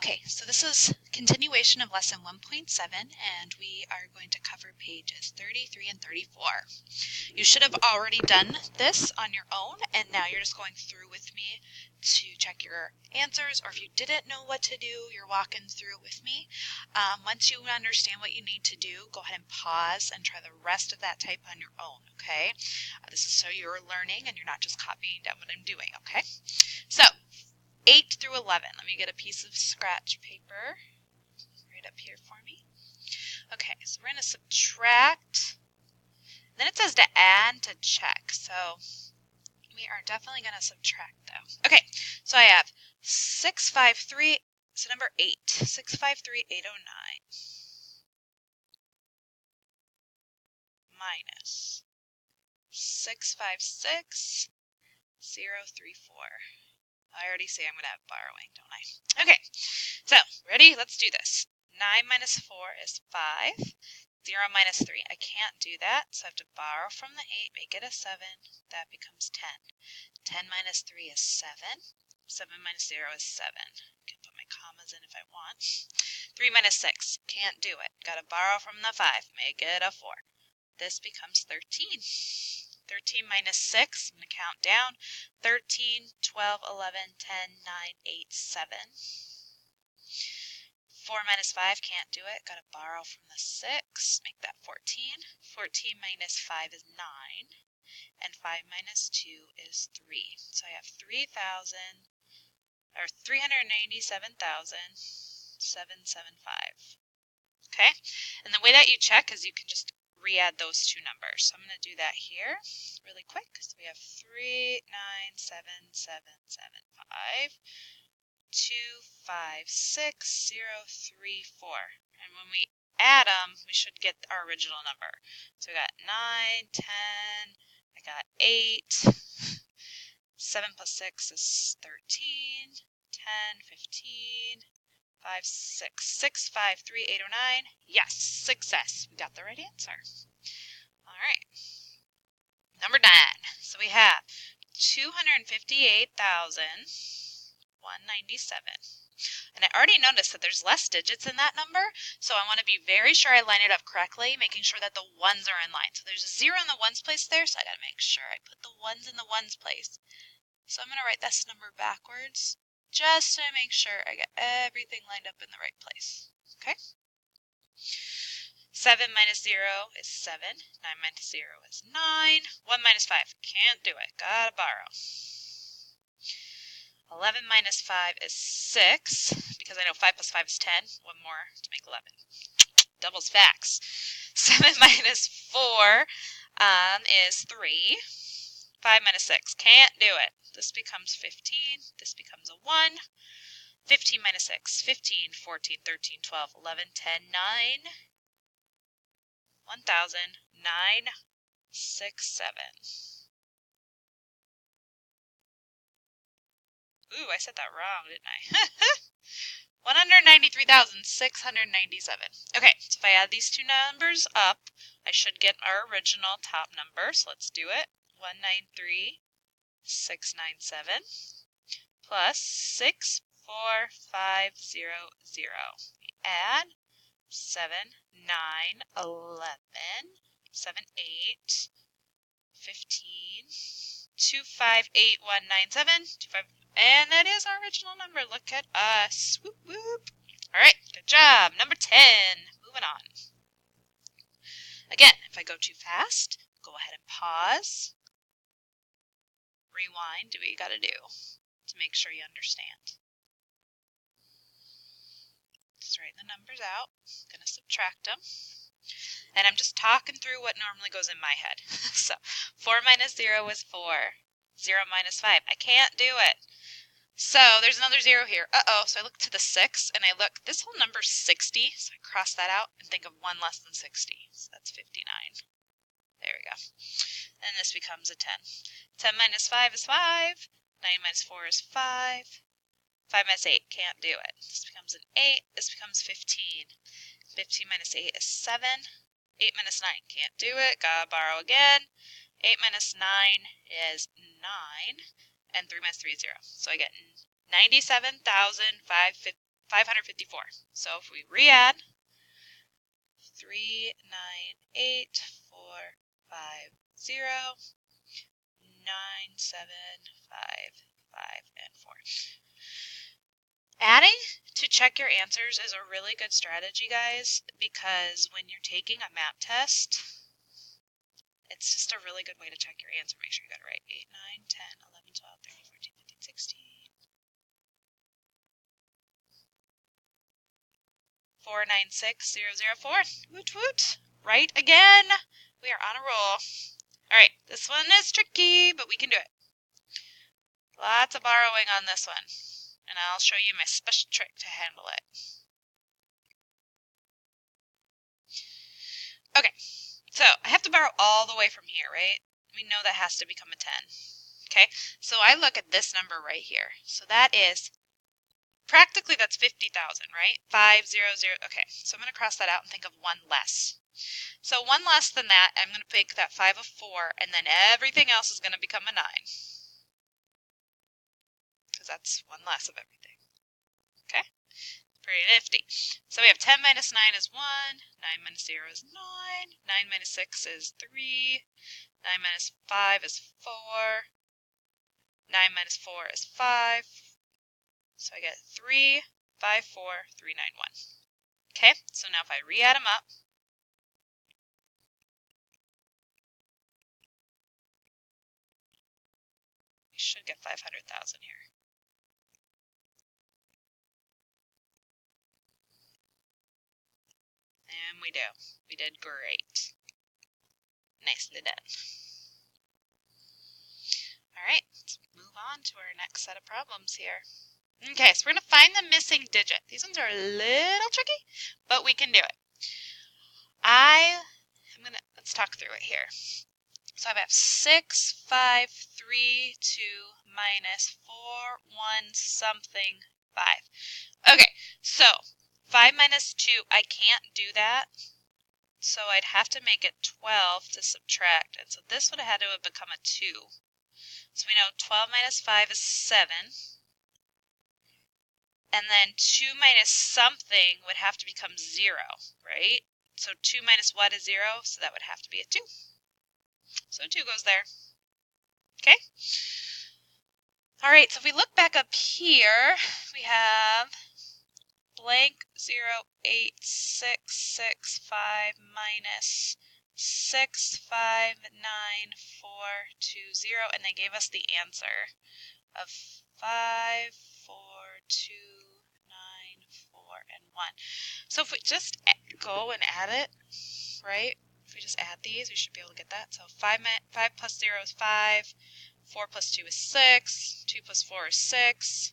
Okay, so this is continuation of lesson 1.7 and we are going to cover pages 33 and 34. You should have already done this on your own and now you're just going through with me to check your answers, or if you didn't know what to do, you're walking through with me. Once you understand what you need to do, go ahead and pause and try the rest of that type on your own, okay? This is so you're learning and you're not just copying down what I'm doing, okay? So 8 through 11. Let me get a piece of scratch paper right up here for me. Okay, so we're going to subtract. Then it says to add to check. So we are definitely going to subtract though. Okay, so I have 653, so number 8, 653,809 minus 656,034. I already say I'm going to have borrowing, don't I? Okay, so ready? Let's do this. 9 minus 4 is 5. 0 minus 3. I can't do that, so I have to borrow from the 8, make it a 7. That becomes 10. 10 minus 3 is 7. 7 minus 0 is 7. I can put my commas in if I want. 3 minus 6. Can't do it. Got to borrow from the 5, make it a 4. This becomes 13. 13 minus 6, I'm going to count down. 13, 12, 11, 10, 9, 8, 7. 4 minus 5, can't do it. Got to borrow from the 6, make that 14. 14 minus 5 is 9. And 5 minus 2 is 3. So I have 397,775. Okay? And the way that you check is you can just re-add those two numbers. So I'm going to do that here really quick. So we have 397,775, 256,034. And when we add them, we should get our original number. So we got 9, 10, I got 8, 7 plus 6 is 13, 10, 15, 5, 6, 6, 5, 3, 8, 9. Yes, success. We got the right answer. All right. Number 9. So we have 258,197. And I already noticed that there's less digits in that number, so I want to be very sure I line it up correctly, making sure that the ones are in line. So there's a 0 in the ones place there, so I got to make sure I put the ones in the ones place. So I'm going to write this number backwards, just to make sure I get everything lined up in the right place. Okay? 7 minus 0 is 7. 9 minus 0 is 9. 1 minus 5. Can't do it. Gotta borrow. 11 minus 5 is 6, because I know 5 plus 5 is 10. One more to make 11. Doubles facts. 7 minus 4 is 3. 5 minus 6. Can't do it. This becomes 15. This becomes a 1. 15 minus 6. 15, 14, 13, 12, 11, 10, 9. 1,967. Ooh, I said that wrong, didn't I? 193,697. Okay, so if I add these two numbers up, I should get our original top number. So let's do it. 193,697 plus 64500. We add 7, 9, 11, 7, 8, 15, 258197, 25, and that is our original number. Look at us. Whoop, whoop. All right, good job. Number 10. Moving on. Again, if I go too fast, go ahead and pause. Rewind. Do what you got to do to make sure you understand. Just write the numbers out. I'm going to subtract them. And I'm just talking through what normally goes in my head. So 4 minus 0 is 4. 0 minus 5. I can't do it. So there's another 0 here. Uh-oh. So I look to the 6 and I look, this whole number's 60. So I cross that out and think of 1 less than 60. So that's 59. There we go. And this becomes a 10. 10 minus 5 is 5. 9 minus 4 is 5. 5 minus 8. Can't do it. This becomes an 8. This becomes 15. 15 minus 8 is 7. 8 minus 9, can't do it, gotta borrow again. 8 minus 9 is 9, and 3 minus 3 is 0. So I get 97,559. 554. So if we re-add 3, 9, 8, 4, 5, 0, 9, 7, 5, 5, and 4. Adding to check your answers is a really good strategy, guys, because when you're taking a map test, it's just a really good way to check your answer. Make sure you got it right. 8, 9, 10, 11, 12, 13, 14, 15, 16. 496004. Woot woot. Right again. We are on a roll. All right, this one is tricky, but we can do it. Lots of borrowing on this one. And I'll show you my special trick to handle it. Okay, so I have to borrow all the way from here, right? We know that has to become a 10. Okay, so I look at this number right here. So that is, practically that's 50,000, right? 500, okay, so I'm going to cross that out and think of one less. So one less than that, I'm going to pick that 5 of 4, and then everything else is going to become a 9. Because that's one less of everything. Okay? Pretty nifty. So we have 10 minus 9 is 1, 9 minus 0 is 9, 9 minus 6 is 3, 9 minus 5 is 4, 9 minus 4 is 5. So I get 3, 5, 4, 3, 9, 1. Okay, so now if I re-add them up, we should get 500,000 here. And we do. We did great. Nicely done. All right, let's move on to our next set of problems here. Okay, so we're going to find the missing digit. These ones are a little tricky, but we can do it. Let's talk through it here. So I have 6, 5, 3, 2, minus 4, 1, something, 5. Okay, so 5 minus 2, I can't do that. So I'd have to make it 12 to subtract. And so this would have had to have become a 2. So we know 12 minus 5 is 7. And then 2 minus something would have to become 0, right? So 2 minus what is 0? So that would have to be a 2. So 2 goes there. Okay? All right, so if we look back up here, we have blank 0, 8, 6, 6, 5 minus 6, 5, 9, 4, 2, 0, and they gave us the answer of 5, 4, 2, 9, 4, and 1. So if we just go and add it, right? If we just add these, we should be able to get that. So 5 plus 0 is 5, 4 plus 2 is 6, 2 plus 4 is 6,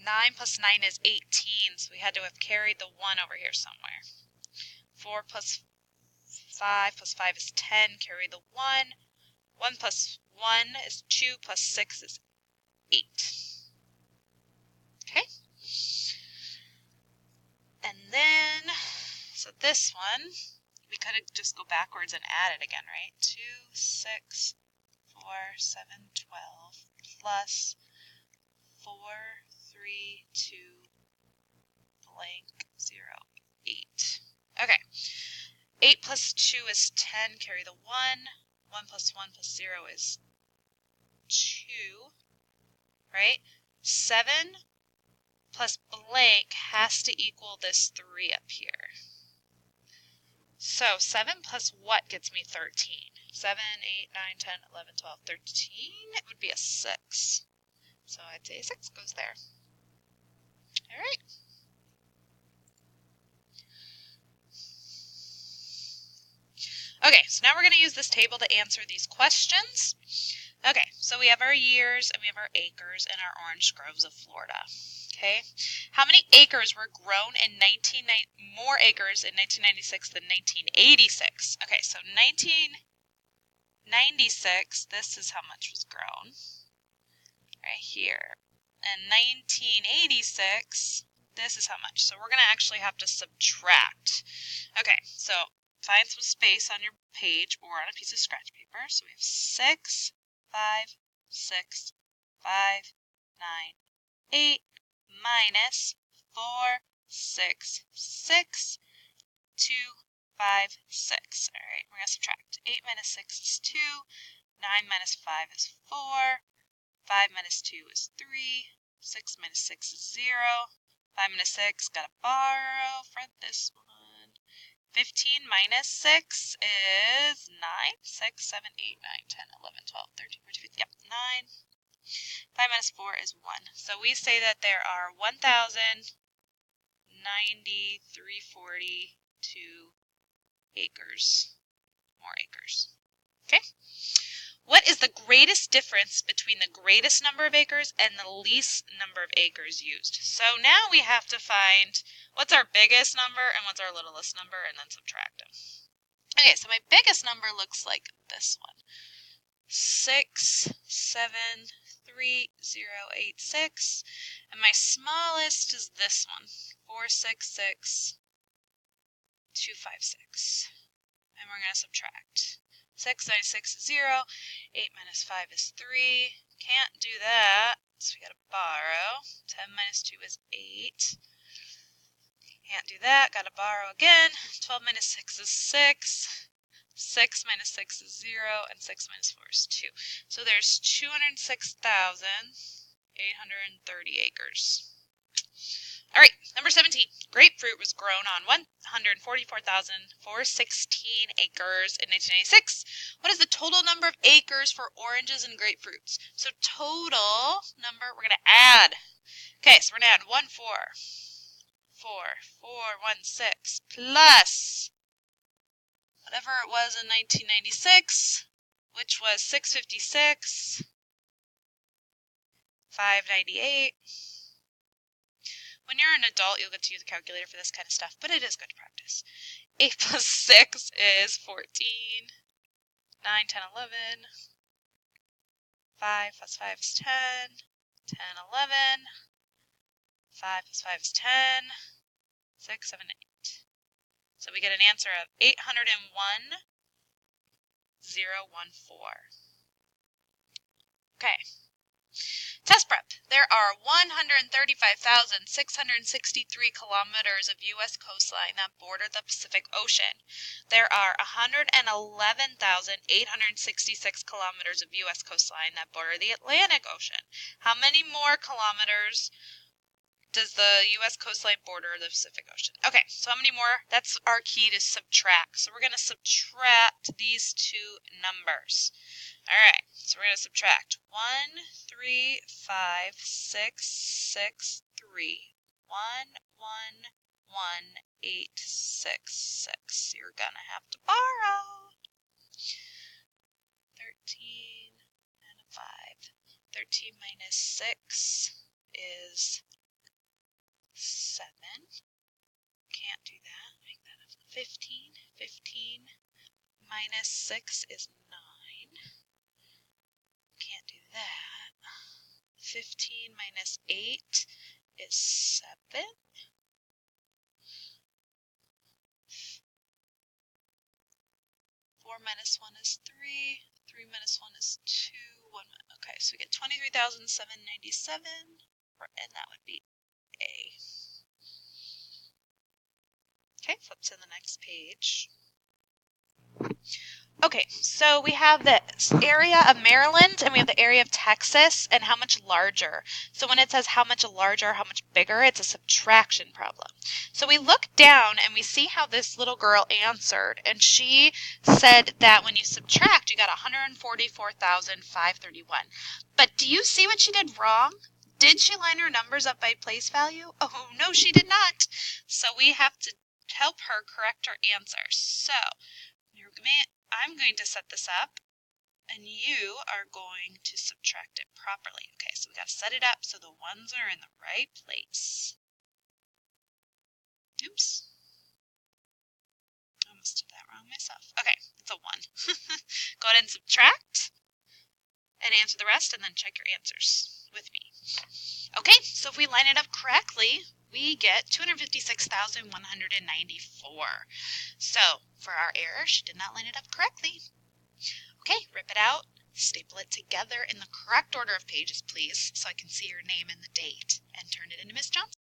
9 plus 9 is 18, so we had to have carried the 1 over here somewhere. 4 plus 5 plus 5 is 10, carry the 1. 1 plus 1 is 2, plus 6 is 8. Okay? And then, so this one, we could just go backwards and add it again, right? 2, 6, 4, 7, 12, plus 4, 3, 2, blank, 0, 8. Okay. 8 plus 2 is 10, carry the 1. 1 plus 1 plus 0 is 2, right? 7 plus blank has to equal this 3 up here. So 7 plus what gets me 13? 7, 8, 9, 10, 11, 12, 13. It would be a 6. So I'd say 6 goes there. All right. Okay, so now we're going to use this table to answer these questions. Okay, so we have our years and we have our acres in our orange groves of Florida. Okay, how many acres were grown in more acres in 1996 than 1986? Okay, so 1996, this is how much was grown right here. And 1986, this is how much. So we're going to actually have to subtract. Okay, so find some space on your page or on a piece of scratch paper. So we have 6, 5, 6, 5, 9, 8 minus 4, 6, 6, 2, 5, 6. All right, we're going to subtract. 8 minus 6 is 2. 9 minus 5 is 4. 5 minus 2 is 3. 6 minus 6 is 0. 5 minus 6, got to borrow for this one. 15 minus 6 is 9. 6, 7, 8, 9, 10, 11, 12, 13, 14, 15. Yep, 9. 5 minus 4 is 1. So we say that there are 1,090,342 acres. More acres. Okay? What is the greatest difference between the greatest number of acres and the least number of acres used? So now we have to find what's our biggest number and what's our littlest number and then subtract them. Okay, so my biggest number looks like this one. 6, 7, 3, 0, 8, 6. And my smallest is this one. 4, 6, 6, 2, 5, 6. And we're going to subtract. 6 minus 6 is 0. 8 minus 5 is 3. Can't do that, so we got to borrow. 10 minus 2 is 8. Can't do that, got to borrow again. 12 minus 6 is 6. 6 minus 6 is 0, and 6 minus 4 is 2. So there's 206,830 acres. All right, number 17. Grapefruit was grown on 144,416 acres in 1996. What is the total number of acres for oranges and grapefruits? So total number, we're going to add. Okay, so we're going to add 1, 4, 4, 4, 1, 6, plus whatever it was in 1996, which was 656, 598. When you're an adult, you'll get to use a calculator for this kind of stuff, but it is good practice. 8 plus 6 is 14. 9, 10, 11. 5 plus 5 is 10. 10, 11. 5 plus 5 is 10. 6, 7, 8. So we get an answer of 801,014. Okay. Test prep. There are 135,663 kilometers of U.S. coastline that border the Pacific Ocean. There are 111,866 kilometers of U.S. coastline that border the Atlantic Ocean. How many more kilometers does the U.S. coastline border the Pacific Ocean? Okay, so how many more? That's our key to subtract. So we're going to subtract these two numbers. All right, so we're going to subtract 1, 3, 5, 6, 6, 3. 1, 1, 1, 8, 6, 6. You're going to have to borrow. 13 and a 5. 13 minus 6 is 7. Can't do that. Make that up. 15. 15 minus 6 is 9. Can't do that. 15 minus 8 is 7. 4 minus 1 is 3. 3 minus 1 is 2. 1. Okay, so we get 23,797, and that would be A. Okay, flip to the next page. Okay, so we have this area of Maryland and we have the area of Texas and how much larger. So when it says how much larger, how much bigger, it's a subtraction problem. So we look down and we see how this little girl answered, and she said that when you subtract, you got 144,531. But do you see what she did wrong? Did she line her numbers up by place value? Oh, no, she did not. So we have to help her correct her answer. So I'm going to set this up, and you are going to subtract it properly. Okay, so we got to set it up so the ones are in the right place. Oops. I almost did that wrong myself. Okay, it's a 1. Go ahead and subtract, and answer the rest, and then check your answers with me. Okay, so if we line it up correctly, we get 256,194. So for our error, she did not line it up correctly. Okay, rip it out, Staple it together in the correct order of pages, please, so I can see your name and the date, and turn it into Miss Johnson.